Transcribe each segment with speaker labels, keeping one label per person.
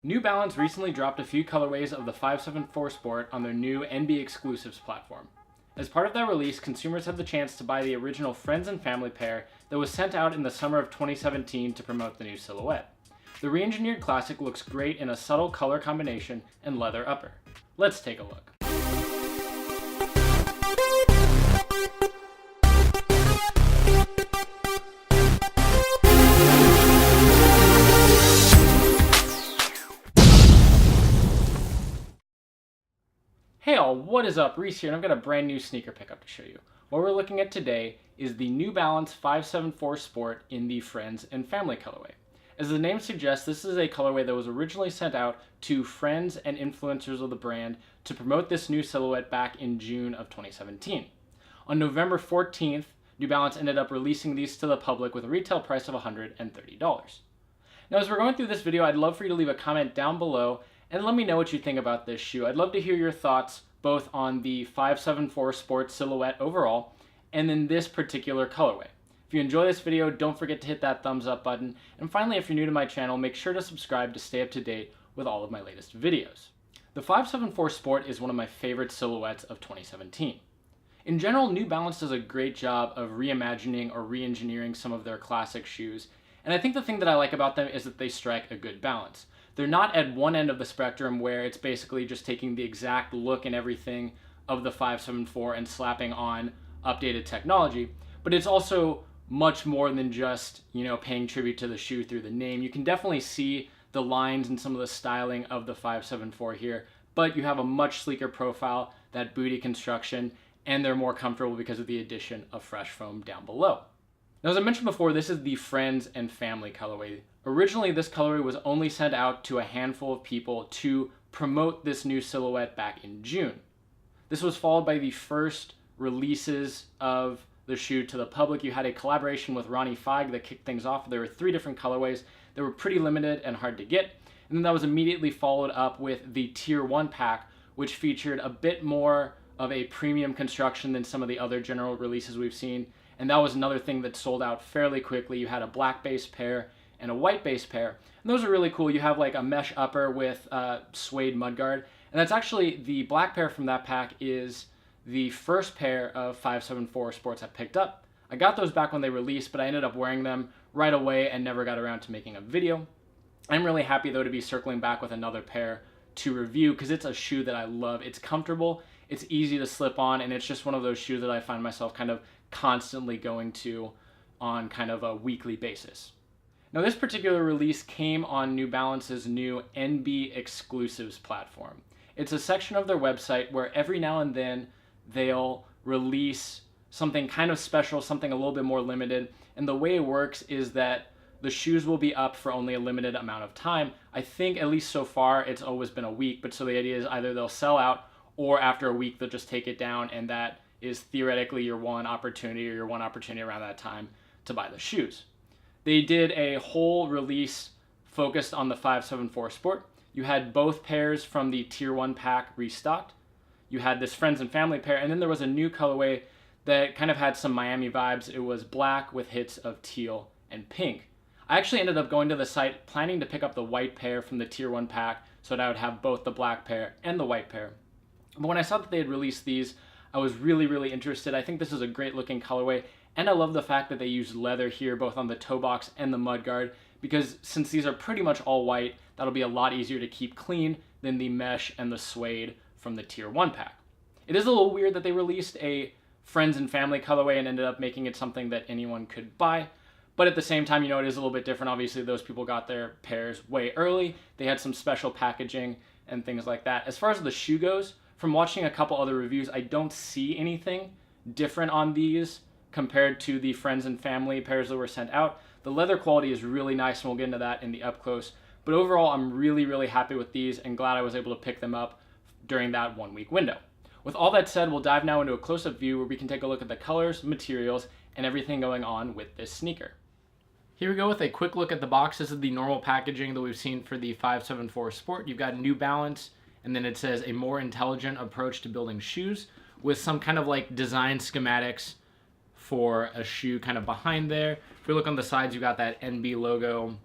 Speaker 1: New Balance recently dropped a few colorways of the 574 Sport on their new NB Exclusives platform. As part of that release, consumers had the chance to buy the original Friends and Family pair that was sent out in the summer of 2017 to promote the new silhouette. The re-engineered classic looks great in a subtle color combination and leather upper. Let's take a look. Hey all, what is up? Reese here, and I've got a brand new sneaker pickup to show you. What we're looking at today is the New Balance 574 Sport in the Friends and Family colorway. As the name suggests, this is a colorway that was originally sent out to friends and influencers of the brand to promote this new silhouette back in June of 2017. On November 14th, New Balance ended up releasing these to the public with a retail price of $130. Now, as we're going through this video, I'd love for you to leave a comment down below and let me know what you think about this shoe. I'd love to hear your thoughts both on the 574 Sport silhouette overall and then this particular colorway. If you enjoy this video, don't forget to hit that thumbs up button. And finally, if you're new to my channel, make sure to subscribe to stay up to date with all of my latest videos. The 574 Sport is one of my favorite silhouettes of 2017. In general, New Balance does a great job of reimagining or re-engineering some of their classic shoes. And I think the thing that I like about them is that they strike a good balance. They're not at one end of the spectrum where it's basically just taking the exact look and everything of the 574 and slapping on updated technology, but it's also much more than just, paying tribute to the shoe through the name. You can definitely see the lines and some of the styling of the 574 here, but you have a much sleeker profile, that booty construction, and they're more comfortable because of the addition of fresh foam down below. Now, as I mentioned before, this is the Friends and Family colorway. Originally, this colorway was only sent out to a handful of people to promote this new silhouette back in June. This was followed by the first releases of the shoe to the public. You had a collaboration with Ronnie Feig that kicked things off. There were 3 different colorways that were pretty limited and hard to get. And then that was immediately followed up with the Tier 1 pack, which featured a bit more of a premium construction than some of the other general releases we've seen. And that was another thing that sold out fairly quickly. You had a black base pair and a white base pair. And those are really cool. You have like a mesh upper with suede mudguard. And that's actually, the black pair from that pack is the first pair of 574 Sports I picked up. I got those back when they released, but I ended up wearing them right away and never got around to making a video. I'm really happy though to be circling back with another pair to review because it's a shoe that I love. It's comfortable, it's easy to slip on, and it's just one of those shoes that I find myself kind of constantly going to on kind of a weekly basis. Now, this particular release came on New Balance's new NB Exclusives platform. It's a section of their website where every now and then they'll release something kind of special, something a little bit more limited. And the way it works is that the shoes will be up for only a limited amount of time. I think at least so far it's always been a week, but so the idea is either they'll sell out or after a week they'll just take it down, and that is theoretically your one opportunity around that time to buy the shoes. They did a whole release focused on the 574 Sport. You had both pairs from the Tier 1 pack restocked. You had this Friends and Family pair, and then there was a new colorway that kind of had some Miami vibes. It was black with hits of teal and pink. I actually ended up going to the site planning to pick up the white pair from the Tier 1 pack so that I would have both the black pair and the white pair. But when I saw that they had released these, I was really interested. I think this is a great looking colorway, and I love the fact that they used leather here both on the toe box and the mudguard, because since these are pretty much all white, that'll be a lot easier to keep clean than the mesh and the suede from the Tier 1 pack. It is a little weird that they released a Friends and Family colorway and ended up making it something that anyone could buy, but at the same time, it is a little bit different. Obviously, those people got their pairs way early. They had some special packaging and things like that. As far as the shoe goes, from watching a couple other reviews, I don't see anything different on these compared to the Friends and Family pairs that were sent out. The leather quality is really nice, and we'll get into that in the up close. But overall, I'm really happy with these and glad I was able to pick them up during that 1 week window. With all that said, we'll dive now into a close-up view where we can take a look at the colors, materials, and everything going on with this sneaker. Here we go with a quick look at the box. This is the normal packaging that we've seen for the 574 Sport. You've got New Balance, and then it says a more intelligent approach to building shoes with some kind of like design schematics for a shoe kind of behind there. If we look on the sides, you got that NB logo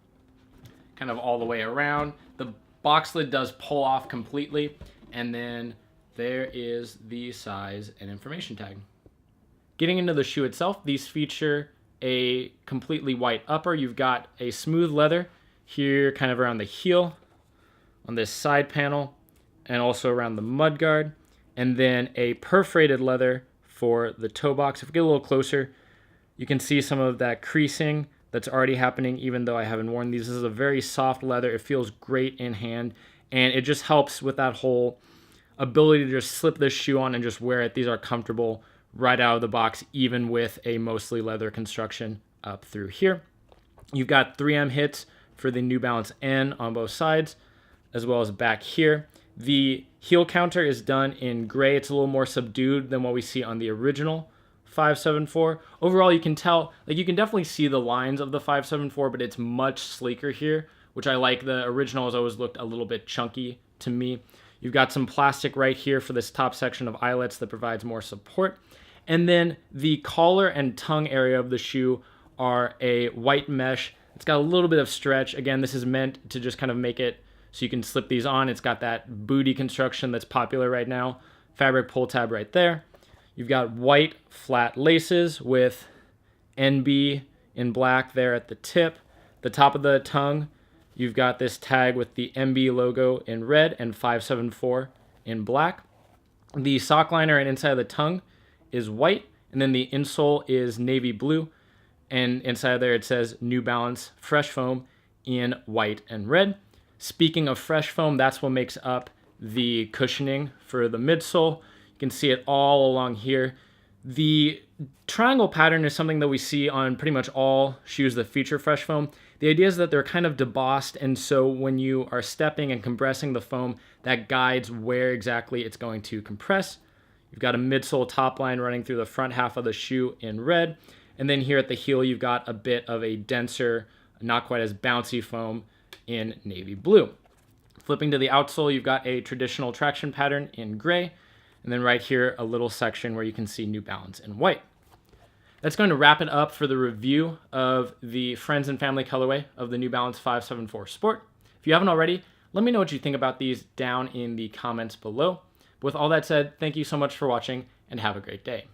Speaker 1: kind of all the way around. The box lid does pull off completely, and then there is the size and information tag. Getting into the shoe itself, these feature a completely white upper. You've got a smooth leather here kind of around the heel, on this side panel, and also around the mudguard, and then a perforated leather for the toe box. If we get a little closer, you can see some of that creasing that's already happening even though I haven't worn these. This is a very soft leather. It feels great in hand, and it just helps with that whole ability to just slip this shoe on and just wear it. These are comfortable right out of the box, even with a mostly leather construction up through here. You've got 3M hits for the New Balance N on both sides, as well as back here. The heel counter is done in gray. It's a little more subdued than what we see on the original 574. Overall, you can tell, like, you can definitely see the lines of the 574, but it's much sleeker here, which I like. The original has always looked a little bit chunky to me. You've got some plastic right here for this top section of eyelets that provides more support. And then the collar and tongue area of the shoe are a white mesh. It's got a little bit of stretch. Again, this is meant to just kind of make it so you can slip these on. It's got that booty construction that's popular right now. Fabric pull tab right there. You've got white flat laces with NB in black there at the tip. The top of the tongue, you've got this tag with the MB logo in red and 574 in black. The sock liner and inside of the tongue is white, and then the insole is navy blue, and inside there it says New Balance Fresh Foam in white and red. Speaking of fresh foam, that's what makes up the cushioning for the midsole. You can see it all along here. The triangle pattern is something that we see on pretty much all shoes that feature fresh foam. The idea is that they're kind of debossed, and so when you are stepping and compressing the foam, that guides where exactly it's going to compress. You've got a midsole top line running through the front half of the shoe in red, and then here at the heel, you've got a bit of a denser, not quite as bouncy foam in navy blue. Flipping to the outsole, you've got a traditional traction pattern in gray, and then right here, a little section where you can see New Balance in white. That's going to wrap it up for the review of the Friends and Family colorway of the New Balance 574 Sport. If you haven't already, let me know what you think about these down in the comments below. With all that said, thank you so much for watching, and have a great day.